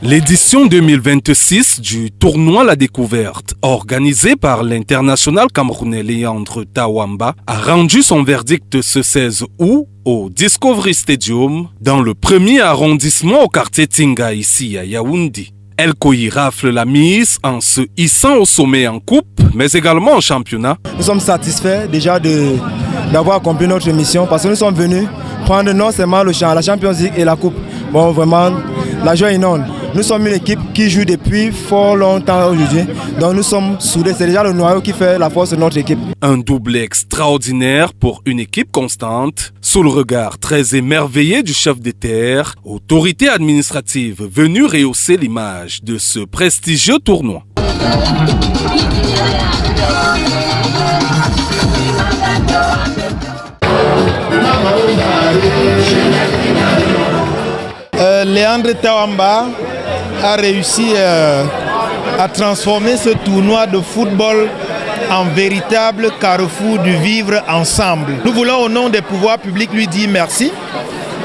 L'édition 2026 du tournoi La Découverte, organisé par l'international camerounais Léandre Tawamba, a rendu son verdict ce 16 août au Discovery Stadium, dans le premier arrondissement au quartier Tinga, ici à Yaoundé. El Koyi rafle la mise en se hissant au sommet en coupe, mais également en championnat. Nous sommes satisfaits déjà d'avoir accompli notre mission parce que nous sommes venus prendre non seulement la Champions League et la coupe. Bon, vraiment, la joie est énorme. Nous sommes une équipe qui joue depuis fort longtemps aujourd'hui. Donc nous sommes soudés. C'est déjà le noyau qui fait la force de notre équipe. Un doublé extraordinaire pour une équipe constante, sous le regard très émerveillé du chef des terres, autorité administrative venue rehausser l'image de ce prestigieux tournoi. Léandre Tawamba a réussi à transformer ce tournoi de football en véritable carrefour du vivre ensemble. Nous voulons au nom des pouvoirs publics lui dire merci.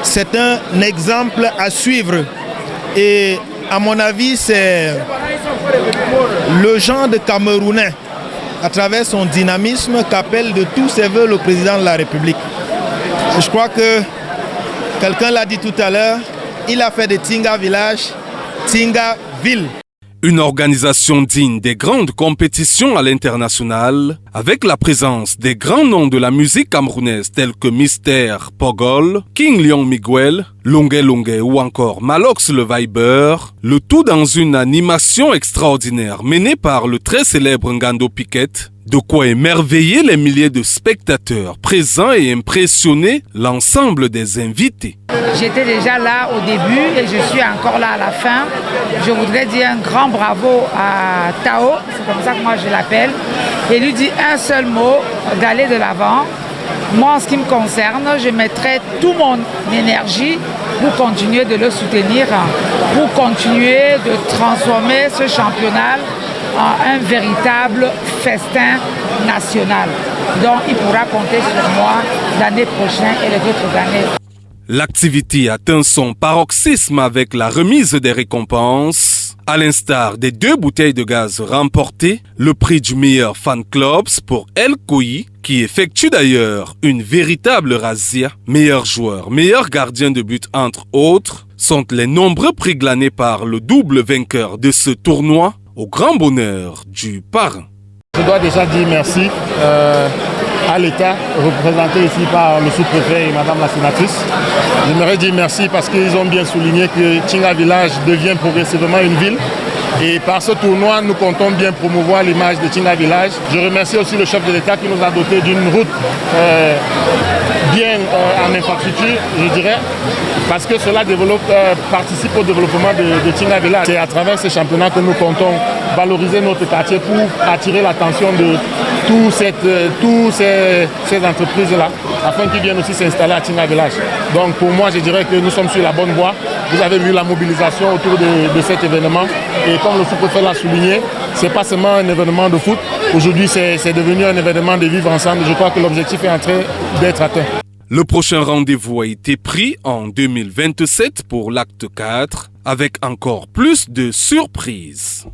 C'est un exemple à suivre et à mon avis c'est le genre de Camerounais à travers son dynamisme qu'appelle de tous ses voeux le président de la République. Je crois que quelqu'un l'a dit tout à l'heure, il a fait de Tinga Village, Tinga Ville. Une organisation digne des grandes compétitions à l'international, avec la présence des grands noms de la musique camerounaise tels que Mystère Pogol, King Lion Miguel, Longue Longue ou encore Malox le Viber, le tout dans une animation extraordinaire menée par le très célèbre Ngando Piquet, de quoi émerveiller les milliers de spectateurs présents et impressionner l'ensemble des invités. J'étais déjà là au début et je suis encore là à la fin. Je voudrais dire un grand bravo à Tao, c'est comme ça que moi je l'appelle, et lui dire un seul mot, d'aller de l'avant. Moi, en ce qui me concerne, je mettrai toute mon énergie pour continuer de le soutenir, pour continuer de transformer ce championnat en un véritable festin national. Donc, il pourra compter sur moi l'année prochaine et les autres années. L'activité atteint son paroxysme avec la remise des récompenses. À l'instar des 2 bouteilles de gaz remportées, le prix du meilleur fan clubs pour El Koyi, qui effectue d'ailleurs une véritable razzia. Meilleur joueur, meilleur gardien de but entre autres, sont les nombreux prix glanés par le double vainqueur de ce tournoi, au grand bonheur du parrain. Je dois déjà dire merci à l'État, représenté ici par le sous-préfet et Madame la sénatrice. J'aimerais dire merci parce qu'ils ont bien souligné que Tinga Village devient progressivement une ville. Et par ce tournoi, nous comptons bien promouvoir l'image de Tinga Village. Je remercie aussi le chef de l'État qui nous a doté d'une route bien en infrastructure, je dirais, parce que cela participe au développement de Tinga Village. C'est à travers ce championnat que nous comptons valoriser notre quartier pour attirer l'attention de toutes ces entreprises-là, afin qu'ils viennent aussi s'installer à Tinga Village. Donc pour moi, je dirais que nous sommes sur la bonne voie. Vous avez vu la mobilisation autour de cet événement. Et comme le sous-préfet l'a souligné, ce n'est pas seulement un événement de foot. Aujourd'hui, c'est devenu un événement de vivre ensemble. Je crois que l'objectif est en train d'être atteint. Le prochain rendez-vous a été pris en 2027 pour l'acte 4, avec encore plus de surprises.